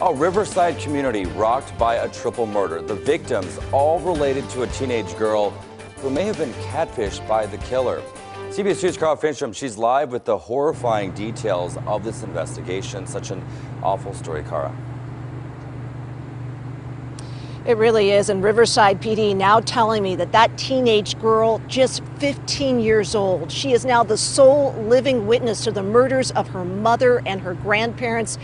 A Riverside community rocked by a triple murder. The victims all related to a teenage girl who may have been catfished by the killer. CBS 2's Carl Fincham, she's live with the horrifying details of this investigation. Such an awful story, Cara. It really is, and Riverside PD now telling me that teenage girl, just 15 years old, she is now the sole living witness to the murders of her mother and her grandparents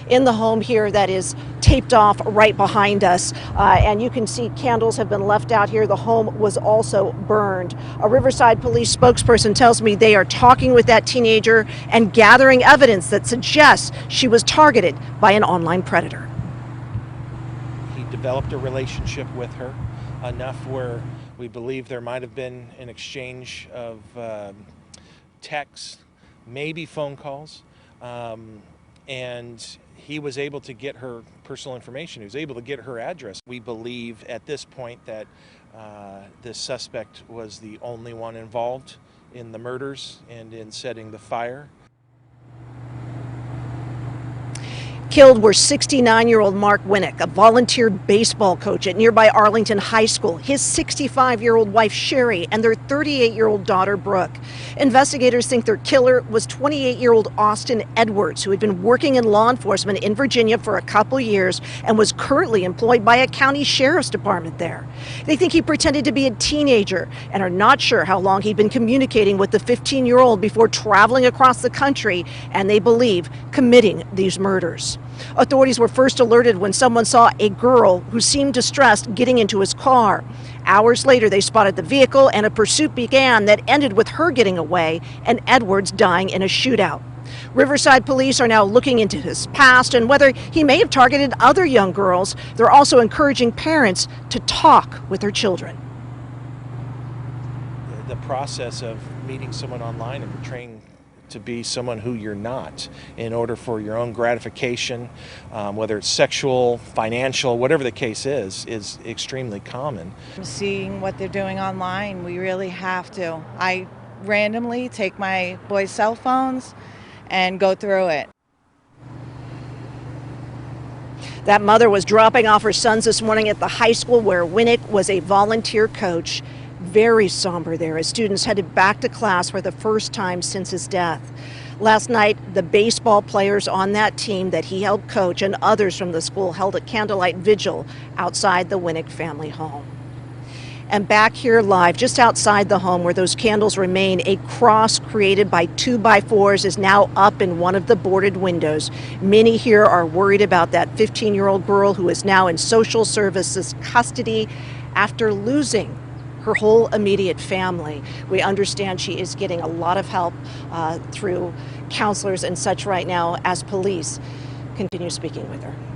in the home here that is taped off right behind us. And you can see candles have been left out here. The home was also burned. A Riverside police spokesperson tells me they are talking with that teenager and gathering evidence that suggests she was targeted by an online predator. He developed a relationship with her enough where we believe there might have been an exchange of texts, maybe phone calls, and he was able to get her personal information. He was able to get her address. We believe at this point that this suspect was the only one involved in the murders and in setting the fire. Killed were 69-year-old Mark Winnick, a volunteer baseball coach at nearby Arlington High School, his 65-year-old wife Sherry, and their 38-year-old daughter Brooke. Investigators think their killer was 28-year-old Austin Edwards, who had been working in law enforcement in Virginia for a couple years and was currently employed by a county sheriff's department there. They think he pretended to be a teenager and are not sure how long he'd been communicating with the 15-year-old before traveling across the country and, they believe, committing these murders. Authorities were first alerted when someone saw a girl who seemed distressed getting into his car. Hours later, they spotted the vehicle and a pursuit began that ended with her getting away and Edwards dying in a shootout. Riverside police are now looking into his past and whether he may have targeted other young girls. They're also encouraging parents to talk with their children. The process of meeting someone online and portraying to be someone who you're not in order for your own gratification, whether it's sexual, financial, whatever the case is extremely common. Seeing what they're doing online, we really have to. I randomly take my boys' cell phones and go through it. That mother was dropping off her sons this morning at the high school where Winnick was a volunteer coach. Very somber there as students headed back to class for the first time since his death. Last night, the baseball players on that team that he helped coach and others from the school held a candlelight vigil outside the Winnick family home. And back here live, just outside the home where those candles remain, a cross created by 2x4s is now up in one of the boarded windows. Many here are worried about that 15-year-old girl who is now in social services custody after losing her whole immediate family. We understand she is getting a lot of help through counselors and such right now as police continue speaking with her.